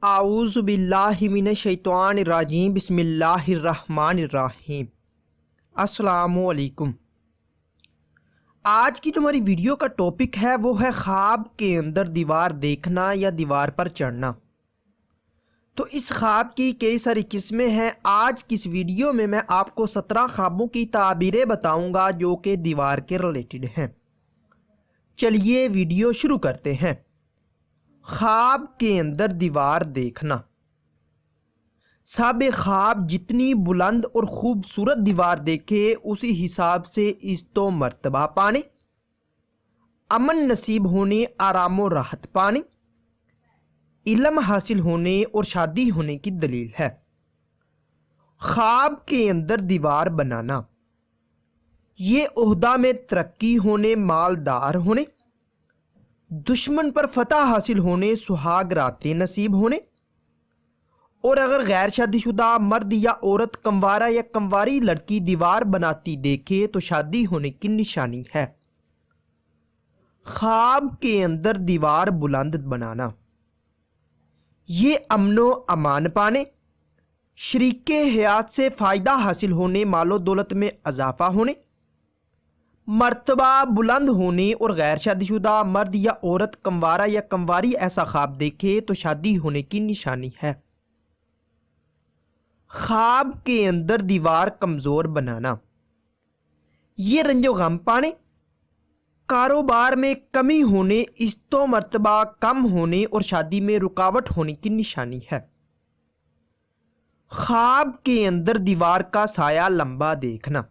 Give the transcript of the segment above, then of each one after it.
اعوذ باللہ من الشیطان الرجیم بسم اللہ الرحمن الرحیم۔ السلام علیکم۔ آج کی جو ہماری ویڈیو کا ٹاپک ہے وہ ہے خواب کے اندر دیوار دیکھنا یا دیوار پر چڑھنا۔ تو اس خواب کی کئی ساری قسمیں ہیں۔ آج کی اس ویڈیو میں آپ کو 17 خوابوں کی تعبیریں بتاؤں گا جو کہ دیوار کے ریلیٹڈ ہیں۔ چلیے ویڈیو شروع کرتے ہیں۔ خواب کے اندر دیوار دیکھنا۔ صاحب خواب جتنی بلند اور خوبصورت دیوار دیکھے اسی حساب سے عزت و مرتبہ پانے، امن نصیب ہونے، آرام و راحت پانے، علم حاصل ہونے اور شادی ہونے کی دلیل ہے۔ خواب کے اندر دیوار بنانا، یہ عہدہ میں ترقی ہونے، مالدار ہونے، دشمن پر فتح حاصل ہونے، سہاگ راتیں نصیب ہونے، اور اگر غیر شادی شدہ مرد یا عورت کنوارا یا کنواری لڑکی دیوار بناتی دیکھے تو شادی ہونے کی نشانی ہے۔ خواب کے اندر دیوار بلند بنانا، یہ امن و امان پانے، شریک حیات سے فائدہ حاصل ہونے، مال و دولت میں اضافہ ہونے، مرتبہ بلند ہونے، اور غیر شادی شدہ مرد یا عورت کنوارا یا کنواری ایسا خواب دیکھے تو شادی ہونے کی نشانی ہے۔ خواب کے اندر دیوار کمزور بنانا، یہ رنج و غم پانے، کاروبار میں کمی ہونے، عزت و مرتبہ کم ہونے اور شادی میں رکاوٹ ہونے کی نشانی ہے۔ خواب کے اندر دیوار کا سایہ لمبا دیکھنا،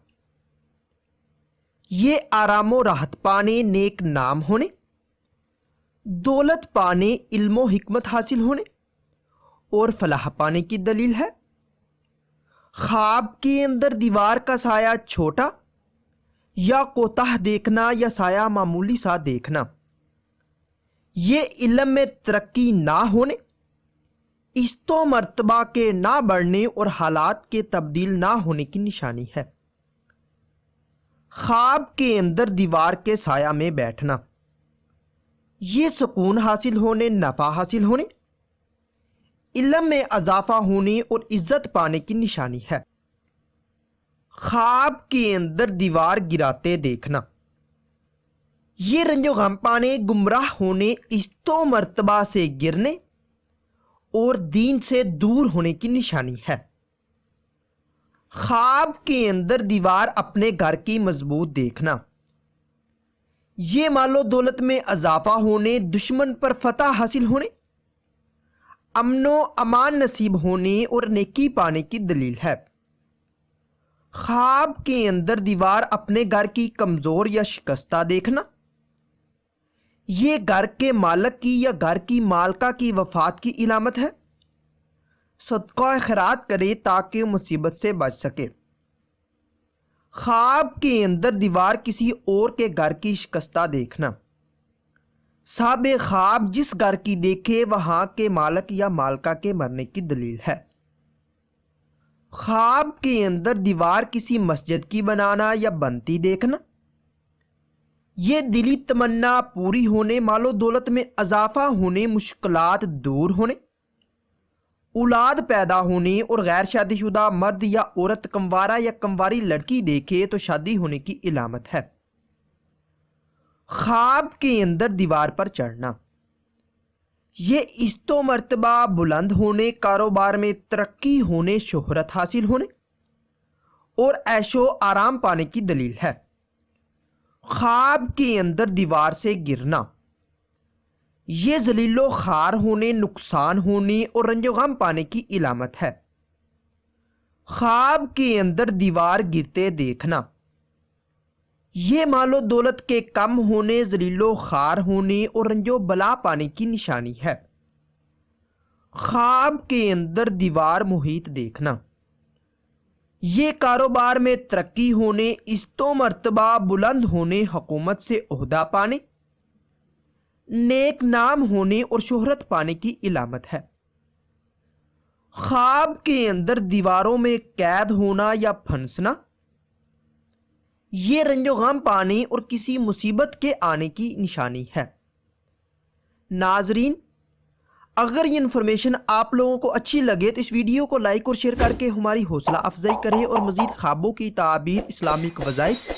یہ آرام و راحت پانے، نیک نام ہونے، دولت پانے، علم و حکمت حاصل ہونے اور فلاح پانے کی دلیل ہے۔ خواب کے اندر دیوار کا سایہ چھوٹا یا کوتاہ دیکھنا یا سایہ معمولی سا دیکھنا، یہ علم میں ترقی نہ ہونے، عزت و مرتبہ کے نہ بڑھنے اور حالات کے تبدیل نہ ہونے کی نشانی ہے۔ خواب کے اندر دیوار کے سایہ میں بیٹھنا، یہ سکون حاصل ہونے، نفع حاصل ہونے، علم میں اضافہ ہونے اور عزت پانے کی نشانی ہے۔ خواب کے اندر دیوار گراتے دیکھنا، یہ رنج و غم پانے، گمراہ ہونے، عزت و مرتبہ سے گرنے اور دین سے دور ہونے کی نشانی ہے۔ خواب کے اندر دیوار اپنے گھر کی مضبوط دیکھنا، یہ مال و دولت میں اضافہ ہونے، دشمن پر فتح حاصل ہونے، امن و امان نصیب ہونے اور نیکی پانے کی دلیل ہے۔ خواب کے اندر دیوار اپنے گھر کی کمزور یا شکستہ دیکھنا، یہ گھر کے مالک کی یا گھر کی مالکہ کی وفات کی علامت ہے۔ صدقہ خیرات کرے تاکہ مصیبت سے بچ سکے۔ خواب کے اندر دیوار کسی اور کے گھر کی شکستہ دیکھنا، صاحب خواب جس گھر کی دیکھے وہاں کے مالک یا مالکہ کے مرنے کی دلیل ہے۔ خواب کے اندر دیوار کسی مسجد کی بنانا یا بنتی دیکھنا، یہ دلی تمنا پوری ہونے، مال و دولت میں اضافہ ہونے، مشکلات دور ہونے، اولاد پیدا ہونے اور غیر شادی شدہ مرد یا عورت کنوارا یا کنواری لڑکی دیکھے تو شادی ہونے کی علامت ہے۔ خواب کے اندر دیوار پر چڑھنا، یہ عزت و مرتبہ بلند ہونے، کاروبار میں ترقی ہونے، شہرت حاصل ہونے اور عیش و آرام پانے کی دلیل ہے۔ خواب کے اندر دیوار سے گرنا، یہ ذلیل و خوار ہونے، نقصان ہونے اور رنج و غم پانے کی علامت ہے۔ خواب کے اندر دیوار گرتے دیکھنا، یہ مال و دولت کے کم ہونے، ذلیل و خوار ہونے اور رنج و بلا پانے کی نشانی ہے۔ خواب کے اندر دیوار محیط دیکھنا، یہ کاروبار میں ترقی ہونے، عزت و مرتبہ بلند ہونے، حکومت سے عہدہ پانے، نیک نام ہونے اور شہرت پانے کی علامت ہے۔ خواب کے اندر دیواروں میں قید ہونا یا پھنسنا، یہ رنج و غم پانے اور کسی مصیبت کے آنے کی نشانی ہے۔ ناظرین، اگر یہ انفارمیشن آپ لوگوں کو اچھی لگے تو اس ویڈیو کو لائک اور شیئر کر کے ہماری حوصلہ افزائی کریں، اور مزید خوابوں کی تعبیر، اسلامک وظائف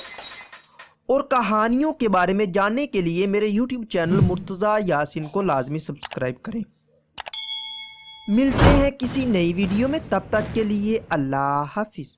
اور کہانیوں کے بارے میں جاننے کے لیے میرے یوٹیوب چینل مرتضیٰ یاسین کو لازمی سبسکرائب کریں۔ ملتے ہیں کسی نئی ویڈیو میں، تب تک کے لیے اللہ حافظ۔